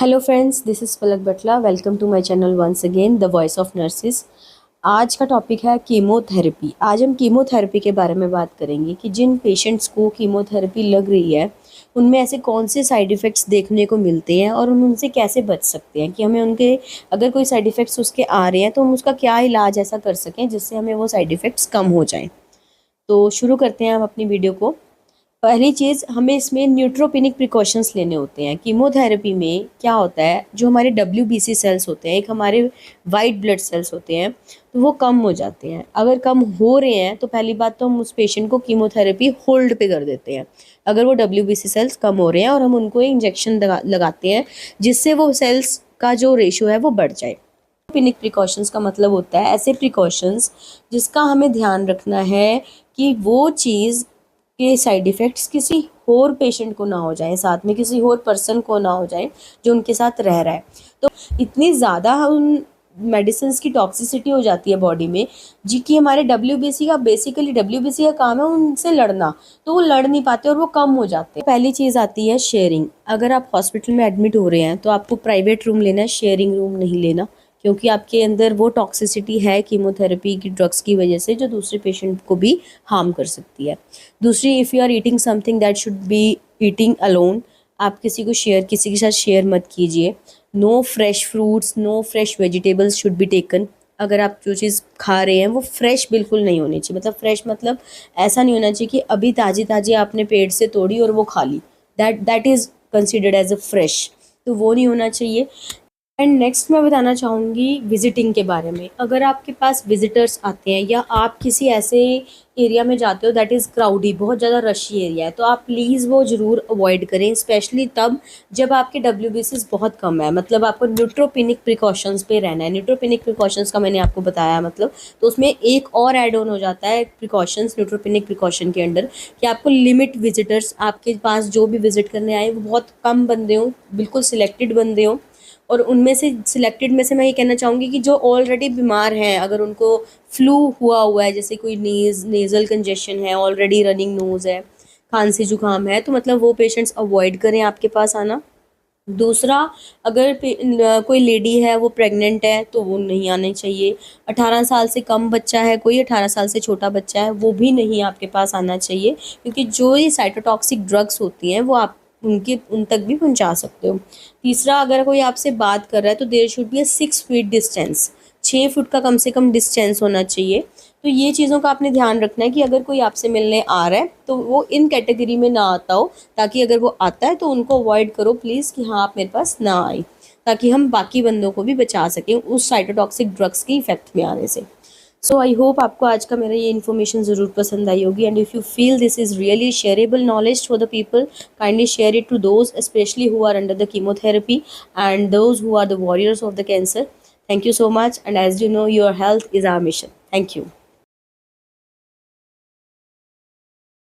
Hello friends, this is Palak Batla. Welcome to my channel once again, the voice of nurses. आज का topic है chemotherapy. आज हम chemotherapy के बारे में बात करेंगे कि जिन पेशेंट्स को कीमोथेरेपी लग रही है उनमें ऐसे कौन से साइड इफ़ेक्ट्स देखने को मिलते हैं और हम उनसे कैसे बच सकते हैं, कि हमें उनके अगर कोई साइड इफ़ेक्ट्स उसके आ रहे हैं तो हम उसका क्या इलाज ऐसा कर सकें जिससे हमें वो साइड इफ़ेक्ट्स कम हो जाएं। तो शुरू करते हैं हम अपनी वीडियो को। पहली चीज़, हमें इसमें न्यूट्रोपेनिक प्रिकॉशंस लेने होते हैं। कीमोथेरेपी में क्या होता है, जो हमारे WBC सेल्स होते हैं, एक हमारे वाइट ब्लड सेल्स होते हैं, तो वो कम हो जाते हैं। अगर कम हो रहे हैं तो पहली बात तो हम उस पेशेंट को कीमोथेरेपी होल्ड पे कर देते हैं। अगर वो WBC सेल्स कम हो रहे हैं और हम उनको इंजेक्शन लगाते हैं जिससे वो सेल्स का जो रेशो है वो बढ़ जाए। न्यूट्रोपेनिक प्रिकॉशंस का मतलब होता है ऐसे प्रिकॉशंस जिसका हमें ध्यान रखना है कि वो चीज़ के साइड इफ़ेक्ट्स किसी और पेशेंट को ना हो जाए, साथ में किसी और पर्सन को ना हो जाए जो उनके साथ रह रहा है। तो इतनी ज़्यादा उन मेडिसिन की टॉक्सिसिटी हो जाती है बॉडी में, जी कि हमारे WBC का काम है उनसे लड़ना, तो वो लड़ नहीं पाते और वो कम हो जाते हैं। पहली चीज़ आती है शेयरिंग। अगर आप हॉस्पिटल में एडमिट हो रहे हैं तो आपको प्राइवेट रूम लेना है, शेयरिंग रूम नहीं लेना, क्योंकि आपके अंदर वो टॉक्सिसिटी है कीमोथेरेपी की ड्रग्स की वजह से जो दूसरे पेशेंट को भी हार्म कर सकती है। दूसरी, if you are eating something that should be eating alone, आप किसी के साथ शेयर मत कीजिए। No fresh fruits, no fresh vegetables should be taken. अगर आप जो चीज़ खा रहे हैं वो फ्रेश बिल्कुल नहीं होनी चाहिए। मतलब फ्रेश मतलब ऐसा नहीं होना चाहिए कि अभी ताज़ी ताज़ी आपने पेड़ से तोड़ी और वो खा ली, that is considered as a fresh, तो वो नहीं होना चाहिए। एंड नेक्स्ट मैं बताना चाहूँगी विजिटिंग के बारे में। अगर आपके पास विजिटर्स आते हैं या आप किसी ऐसे एरिया में जाते हो दैट इज़ क्राउडी, बहुत ज़्यादा रशी एरिया है, तो आप प्लीज़ वो ज़रूर अवॉइड करें, स्पेशली तब जब आपके WBCs बहुत कम है। मतलब आपको न्यूट्रोपेनिक प्रिकॉशंस पे रहना है। न्यूट्रोपेनिक प्रिकॉशंस का मैंने आपको बताया, मतलब तो उसमें एक और ऐड ऑन हो जाता है प्रिकॉशंस न्यूट्रोपेनिक प्रिकॉशन के अंडर, कि आपको लिमिट विजिटर्स, आपके पास जो भी विजिट करने आए वो बहुत कम बंदे हों, बिल्कुल सिलेक्टेड बंदे हों। और उनमें से सिलेक्टेड में से मैं ये कहना चाहूँगी कि जो ऑलरेडी बीमार हैं, अगर उनको फ्लू हुआ है, जैसे कोई नेज़ल कंजेशन है, ऑलरेडी रनिंग नोज़ है, खांसी जुकाम है, तो मतलब वो पेशेंट्स अवॉइड करें आपके पास आना। दूसरा, अगर कोई लेडी है वो प्रेग्नेंट है तो वो नहीं आने चाहिए। 18 साल से कम बच्चा है कोई, 18 साल से छोटा बच्चा है, वो भी नहीं आपके पास आना चाहिए, क्योंकि जो ये साइटोटॉक्सिक ड्रग्स होती हैं वो आप उन तक भी पहुंचा सकते हो। तीसरा, अगर कोई आपसे बात कर रहा है तो there should be a 6 feet distance, 6 foot का कम से कम डिस्टेंस होना चाहिए। तो ये चीज़ों का आपने ध्यान रखना है कि अगर कोई आपसे मिलने आ रहा है तो वो इन कैटेगरी में ना आता हो, ताकि अगर वो आता है तो उनको अवॉइड करो प्लीज़, कि हाँ आप मेरे पास ना आए, ताकि हम बाकी बंदों को भी बचा सकें उस साइटोटॉक्सिक ड्रग्स के इफेक्ट में आने से। सो आई होप आपको आज का मेरा ये इन्फॉर्मेशन ज़रूर पसंद आई होगी। And if you feel this is really shareable knowledge for the people, kindly share it to those specially who are under the chemotherapy and those who are the warriors of the cancer. Thank you so much, and as you know, your health is our mission. Thank you.